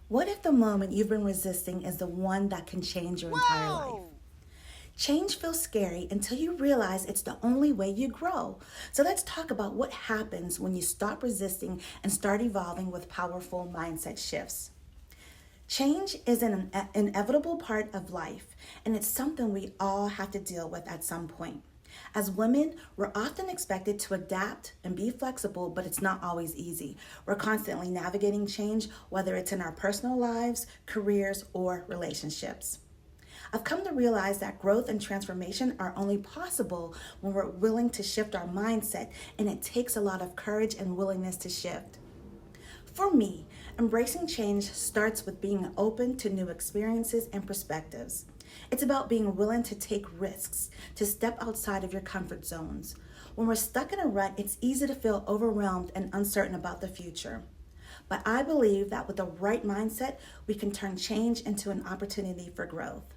What if the moment you've been resisting is the one that can change your entire life? Whoa! Change feels scary until you realize it's the only way you grow. So let's talk about what happens when you stop resisting and start evolving with powerful mindset shifts. Change is an inevitable part of life, and it's something we all have to deal with at some point. As women, we're often expected to adapt and be flexible, but it's not always easy. We're constantly navigating change, whether it's in our personal lives, careers, or relationships. I've come to realize that growth and transformation are only possible when we're willing to shift our mindset, and it takes a lot of courage and willingness to shift. For me, embracing change starts with being open to new experiences and perspectives. It's about being willing to take risks, to step outside of your comfort zones. When we're stuck in a rut, it's easy to feel overwhelmed and uncertain about the future. But I believe that with the right mindset, we can turn change into an opportunity for growth.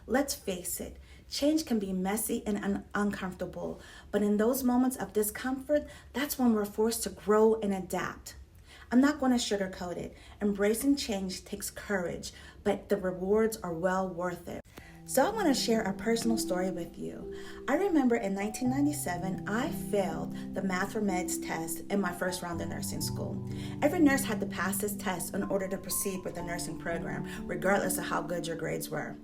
Let's face it, change can be messy and uncomfortable, but in those moments of discomfort, that's when we're forced to grow and adapt. I'm not going to sugarcoat it. Embracing change takes courage, but the rewards are well worth it. So I want to share a personal story with you. I remember in 1997, I failed the Math for Meds test in my first round of nursing school. Every nurse had to pass this test in order to proceed with the nursing program, regardless of how good your grades were.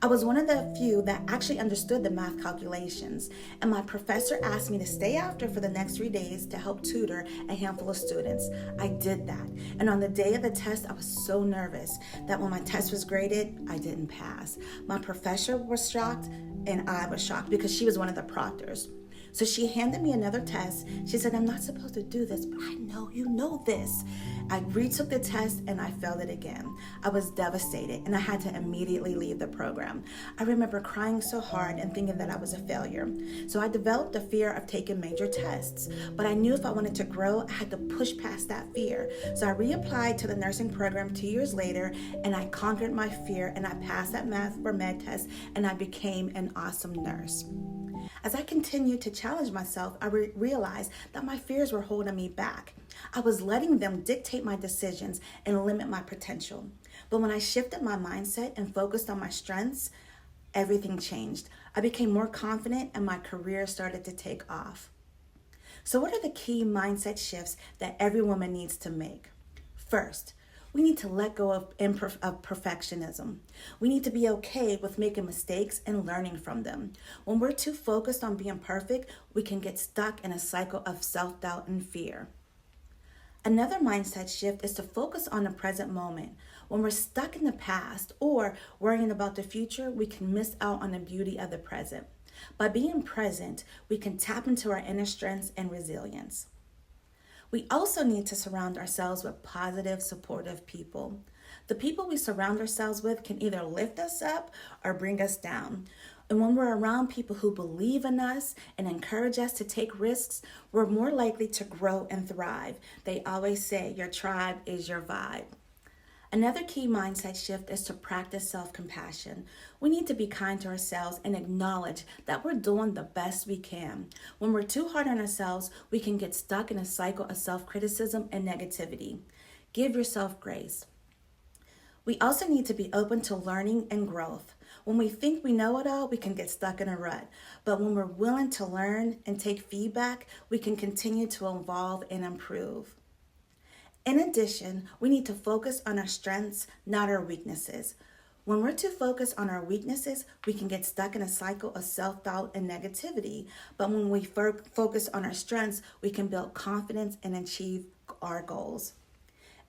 I was one of the few that actually understood the math calculations, and my professor asked me to stay after for the next 3 days to help tutor a handful of students. I did that, and on the day of the test, I was so nervous that when my test was graded, I didn't pass. My professor was shocked, and I was shocked because she was one of the proctors. So she handed me another test. She said, I'm not supposed to do this, but I know you know this. I retook the test and I failed it again. I was devastated and I had to immediately leave the program. I remember crying so hard and thinking that I was a failure. So I developed a fear of taking major tests, but I knew if I wanted to grow, I had to push past that fear. So I reapplied to the nursing program 2 years later, and I conquered my fear and I passed that math for med test, and I became an awesome nurse. As I continued to challenge myself, I realized that my fears were holding me back. I was letting them dictate my decisions and limit my potential. But when I shifted my mindset and focused on my strengths, everything changed. I became more confident and my career started to take off. So, what are the key mindset shifts that every woman needs to make? First, we need to let go of perfectionism. We need to be okay with making mistakes and learning from them. When we're too focused on being perfect, we can get stuck in a cycle of self-doubt and fear. Another mindset shift is to focus on the present moment. When we're stuck in the past or worrying about the future, we can miss out on the beauty of the present. By being present, we can tap into our inner strengths and resilience. We also need to surround ourselves with positive, supportive people. The people we surround ourselves with can either lift us up or bring us down. And when we're around people who believe in us and encourage us to take risks, we're more likely to grow and thrive. They always say your tribe is your vibe. Another key mindset shift is to practice self-compassion. We need to be kind to ourselves and acknowledge that we're doing the best we can. When we're too hard on ourselves, we can get stuck in a cycle of self-criticism and negativity. Give yourself grace. We also need to be open to learning and growth. When we think we know it all, we can get stuck in a rut. But when we're willing to learn and take feedback, we can continue to evolve and improve. In addition, we need to focus on our strengths, not our weaknesses. When we're too focused on our weaknesses, we can get stuck in a cycle of self-doubt and negativity. But when we focus on our strengths, we can build confidence and achieve our goals.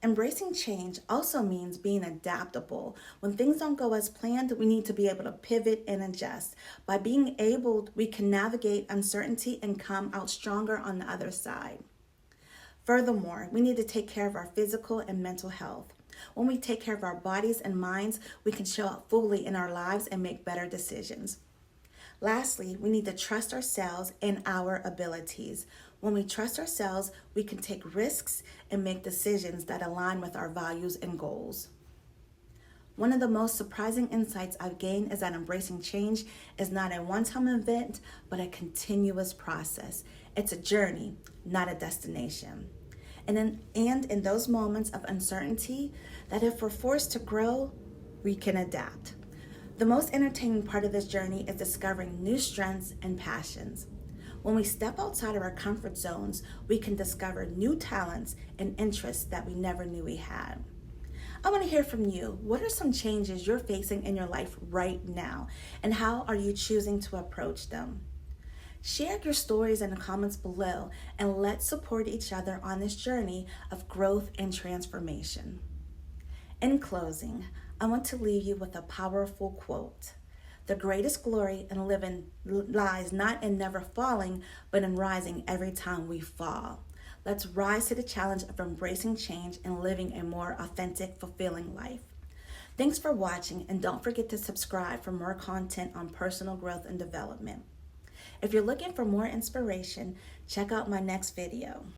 Embracing change also means being adaptable. When things don't go as planned, we need to be able to pivot and adjust. By being able, we can navigate uncertainty and come out stronger on the other side. Furthermore, we need to take care of our physical and mental health. When we take care of our bodies and minds, we can show up fully in our lives and make better decisions. Lastly, we need to trust ourselves and our abilities. When we trust ourselves, we can take risks and make decisions that align with our values and goals. One of the most surprising insights I've gained is that embracing change is not a one-time event, but a continuous process. It's a journey, not a destination. And in those moments of uncertainty, that if we're forced to grow, we can adapt. The most entertaining part of this journey is discovering new strengths and passions. When we step outside of our comfort zones, we can discover new talents and interests that we never knew we had. I want to hear from you. What are some changes you're facing in your life right now, and how are you choosing to approach them? Share your stories in the comments below, and let's support each other on this journey of growth and transformation. In closing, I want to leave you with a powerful quote. The greatest glory in living lies not in never falling, but in rising every time we fall. Let's rise to the challenge of embracing change and living a more authentic, fulfilling life. Thanks for watching, and don't forget to subscribe for more content on personal growth and development. If you're looking for more inspiration, check out my next video.